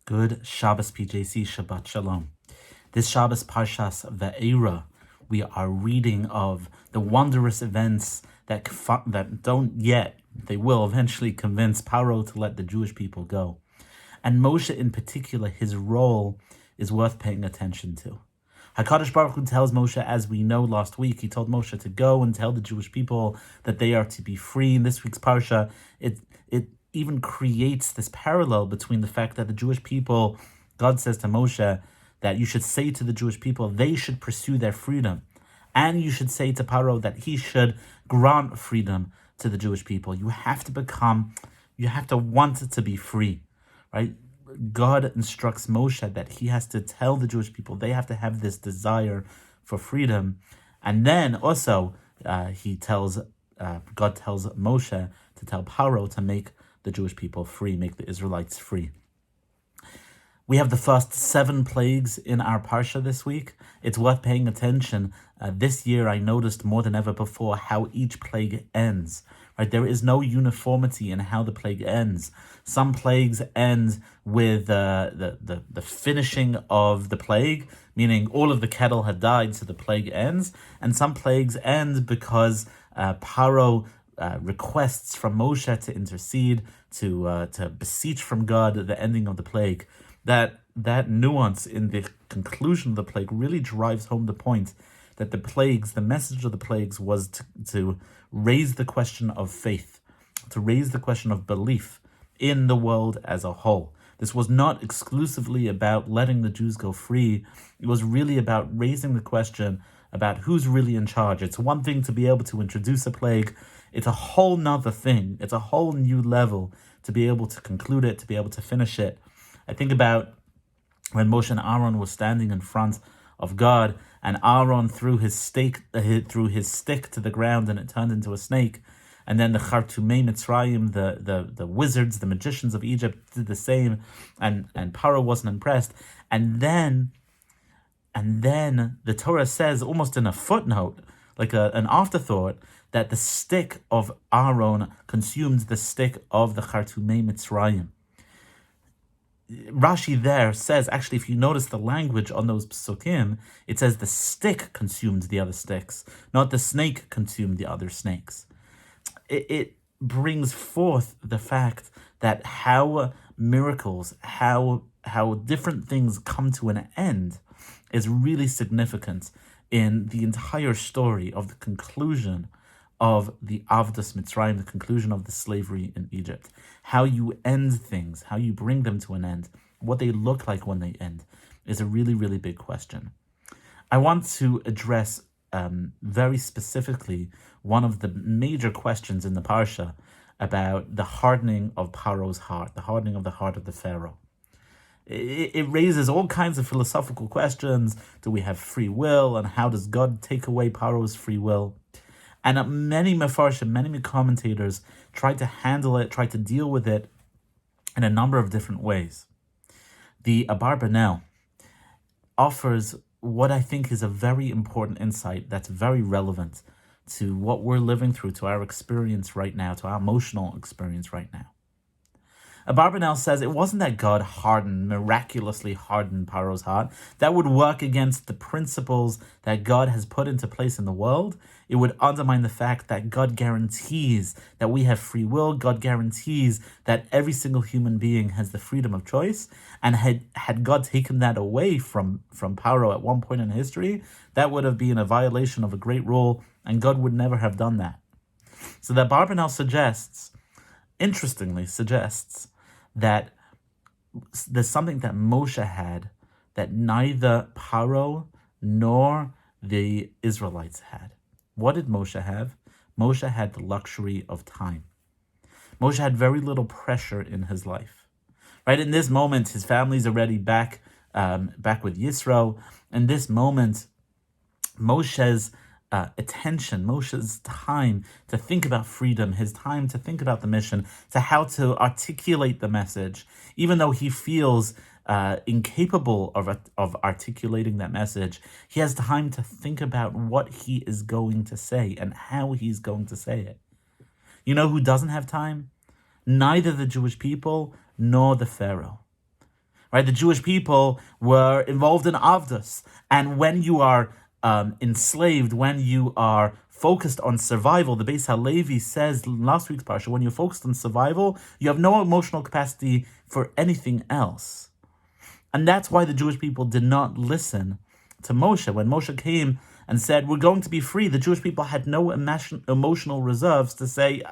Good Shabbos PJC, Shabbat Shalom. This Shabbos Parshas Vaeira, we are reading of the wondrous events that don't yet, they will eventually convince Pharaoh to let the Jewish people go. And Moshe in particular, his role is worth paying attention to. HaKadosh Baruch Hu tells Moshe, as we know last week, he told Moshe to go and tell the Jewish people that they are to be free. In this week's Parsha, it even creates this parallel between the fact that the Jewish people, God says to Moshe that you should say to the Jewish people, they should pursue their freedom. And you should say to Pharaoh that he should grant freedom to the Jewish people. You have to want to be free, right? God instructs Moshe that he has to tell the Jewish people they have to have this desire for freedom. And then also God tells Moshe to tell Pharaoh to make the Jewish people free, make the Israelites free. We have the first 7 plagues in our Parsha this week. It's worth paying attention. This year I noticed more than ever before how each plague ends. Right? There is no uniformity in how the plague ends. Some plagues end with the finishing of the plague, meaning all of the cattle had died, so the plague ends. And some plagues end because Pharaoh requests from Moshe to intercede, to beseech from God the ending of the plague. That nuance in the conclusion of the plague really drives home the point that the message of the plagues was to raise the question of faith, to raise the question of belief in the world as a whole. This was not exclusively about letting the Jews go free. It was really about raising the question about who's really in charge. It's one thing to be able to introduce a plague. It's a whole nother thing. It's a whole new level to be able to conclude it, to be able to finish it. I think about when Moshe and Aaron were standing in front of God, and Aaron threw his stick to the ground, and it turned into a snake. And then the Chartumei Mitzrayim, the wizards, the magicians of Egypt, did the same, and Pharaoh wasn't impressed. And then the Torah says, almost in a footnote, like an afterthought, that the stick of Aaron consumed the stick of the Chartumei Mitzrayim. Rashi there says, actually, if you notice the language on those psukim, it says the stick consumed the other sticks, not the snake consumed the other snakes. It brings forth the fact that how miracles, how different things come to an end is really significant in the entire story of the conclusion of the Avdas Mitzrayim, the conclusion of the slavery in Egypt. How you end things, how you bring them to an end, what they look like when they end, is a really, really big question. I want to address very specifically one of the major questions in the Parsha about the hardening of Pharaoh's heart, the hardening of the heart of the Pharaoh. It raises all kinds of philosophical questions. Do we have free will? And how does God take away Pharaoh's free will? And many Mefarshim, many commentators tried to handle it, tried to deal with it in a number of different ways. The Abarbanel offers what I think is a very important insight that's very relevant to what we're living through, to our experience right now, to our emotional experience right now. Abarbanel says it wasn't that God miraculously hardened Pharaoh's heart. That would work against the principles that God has put into place in the world. It would undermine the fact that God guarantees that we have free will. God guarantees that every single human being has the freedom of choice. And had God taken that away from Pharaoh at one point in history, that would have been a violation of a great rule, and God would never have done that. So that Abarbanel interestingly suggests that there's something that Moshe had that neither Pharaoh nor the Israelites had. What did Moshe have? Moshe had the luxury of time. Moshe had very little pressure in his life. Right in this moment, his family's already back with Yisro. In this moment, Moshe's attention, Moshe's time to think about freedom, his time to think about the mission, to how to articulate the message, even though he feels incapable of articulating that message, he has time to think about what he is going to say and how he's going to say it. You know who doesn't have time? Neither the Jewish people nor the Pharaoh. right? The Jewish people were involved in Avdus. And when you are enslaved, when you are focused on survival, the Beis HaLevi says in last week's parsha, when you're focused on survival, you have no emotional capacity for anything else. And that's why the Jewish people did not listen to Moshe. When Moshe came and said, we're going to be free, the Jewish people had no emotional reserves to say,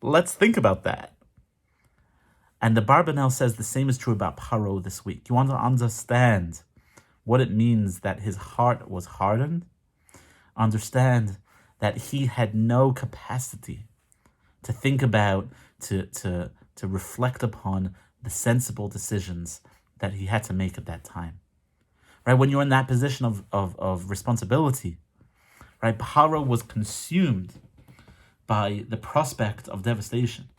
let's think about that. And the Barbanel says the same is true about Pharaoh this week. You want to understand what it means that his heart was hardened? Understand that he had no capacity to think about, to reflect upon the sensible decisions that he had to make at that time. Right? When you're in that position of responsibility, right? Pharaoh was consumed by the prospect of devastation.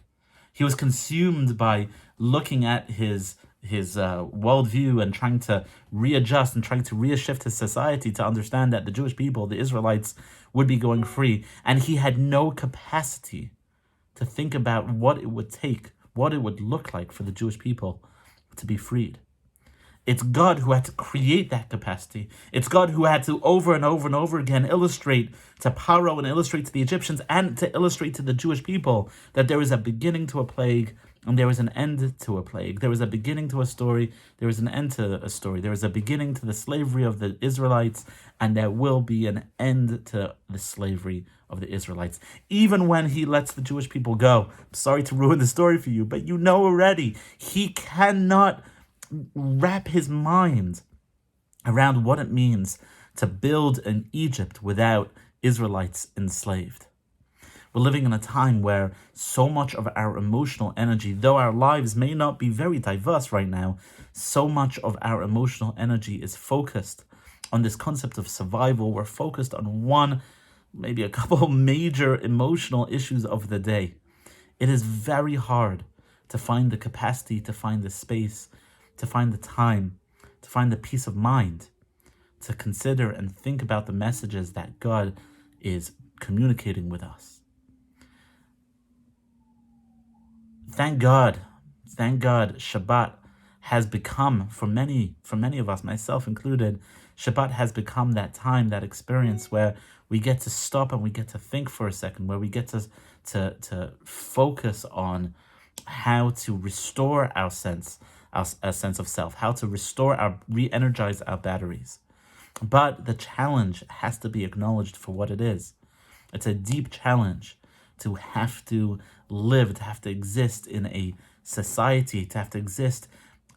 He was consumed by looking at his worldview and trying to readjust and trying to reshift his society to understand that the Jewish people, the Israelites, would be going free. And he had no capacity to think about what it would take, what it would look like for the Jewish people to be freed. It's God who had to create that capacity. It's God who had to over and over and over again illustrate to Pharaoh and illustrate to the Egyptians and to illustrate to the Jewish people that there is a beginning to a plague and there is an end to a plague. There is a beginning to a story. There is an end to a story. There is a beginning to the slavery of the Israelites, and there will be an end to the slavery of the Israelites. Even when he lets the Jewish people go, I'm sorry to ruin the story for you, but you know already, he cannot wrap his mind around what it means to build an Egypt without Israelites enslaved. We're living in a time where so much of our emotional energy, though our lives may not be very diverse right now, so much of our emotional energy is focused on this concept of survival. We're focused on one, maybe a couple major emotional issues of the day. It is very hard to find the capacity, to find the space, to find the time, to find the peace of mind, to consider and think about the messages that God is communicating with us. Thank God, Shabbat has become, for many of us, myself included, Shabbat has become that time, that experience where we get to stop and we get to think for a second, where we get to focus on how to restore our sense of self, how to re-energize our batteries. But the challenge has to be acknowledged for what it is. It's a deep challenge to have to live, to have to exist in a society, to have to exist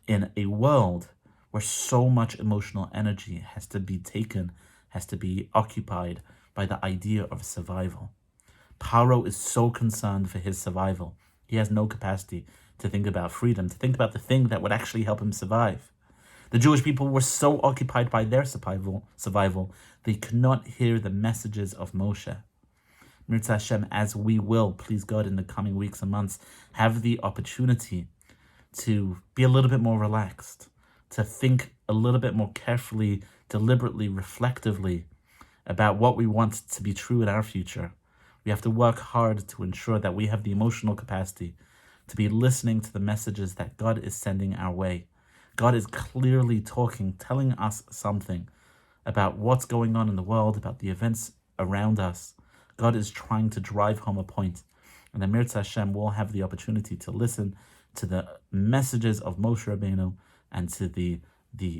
in a world where so much emotional energy has to be taken, has to be occupied by the idea of survival. Pharaoh is so concerned for his survival. He has no capacity to think about freedom, to think about the thing that would actually help him survive. The Jewish people were so occupied by their survival, they could not hear the messages of Moshe. Mirza Hashem, as we will, please God, in the coming weeks and months, have the opportunity to be a little bit more relaxed, to think a little bit more carefully, deliberately, reflectively about what we want to be true in our future. We have to work hard to ensure that we have the emotional capacity to be listening to the messages that God is sending our way. God is clearly talking, telling us something about what's going on in the world, about the events around us. God is trying to drive home a point. And the Mirza Hashem will have the opportunity to listen to the messages of Moshe Rabbeinu and to the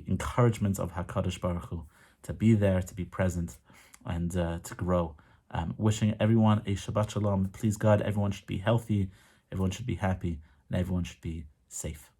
encouragements of HaKadosh Baruch Hu, to be there, to be present, and to grow. Wishing everyone a Shabbat Shalom. Please God, everyone should be healthy, everyone should be happy, and everyone should be safe.